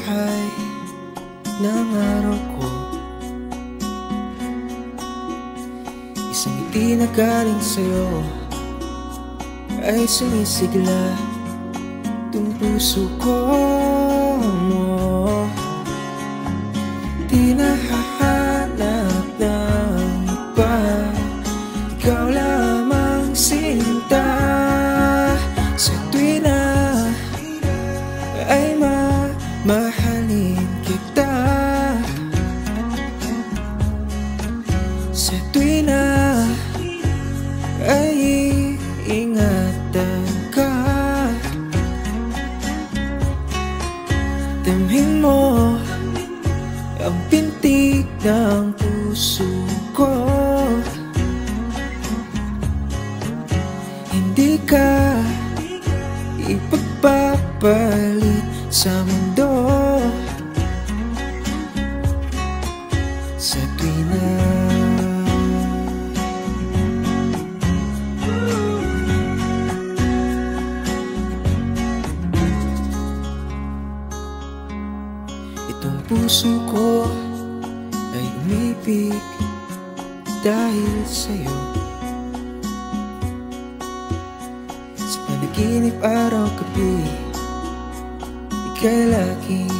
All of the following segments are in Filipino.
buhay ng araw ko, isang ngiti na galing sa'yo ay sumisigla itong puso ko mo. Di nahahanap ng iba, ikaw lamang sinta. Sa tuwi na ay mamahalin kita, sa tuwi na ay iingatan ka. Damhin mo ang pintig ng puso ko, hindi ka ipagpapalit sa mundo. Sa tuwi na itong puso ko ay umibig dahil sa'yo. Sa panaginip araw-gabi, ika'y laging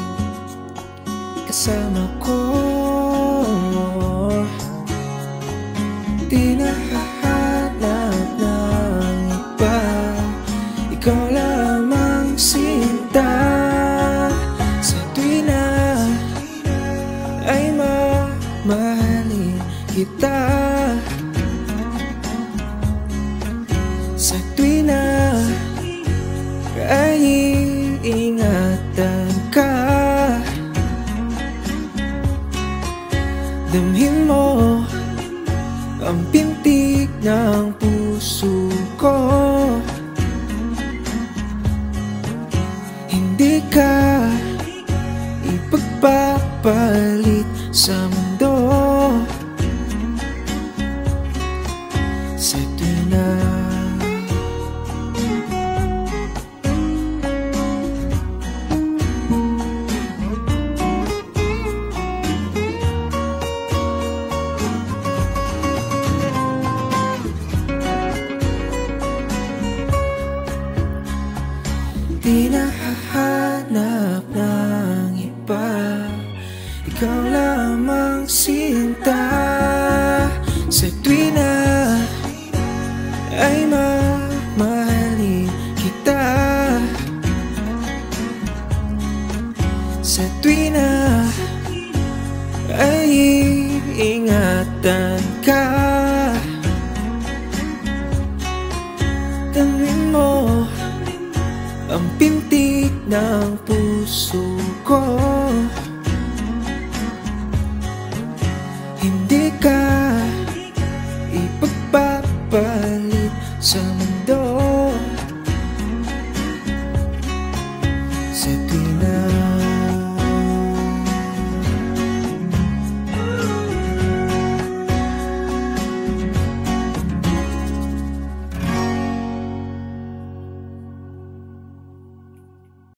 kasama ko. Di nahahanap ng iba, ikaw lamang sinta. Sa tuwi na ay mamahalin kita, sa tuwi na ay iingatan ka. Damhin mo ang pintig ng puso ko, hindi ka ipagpapalit sa mundo. Sa tuwi na di nahahanap ng iba, ikaw lamang sinta. Sa tuwi na ay mamahalin kita, sa tuwi na ay iingatan ka. Damhin mo ang pintig ng puso ko, hindi ka ipagpapalit sa mundo. Sa tuwi na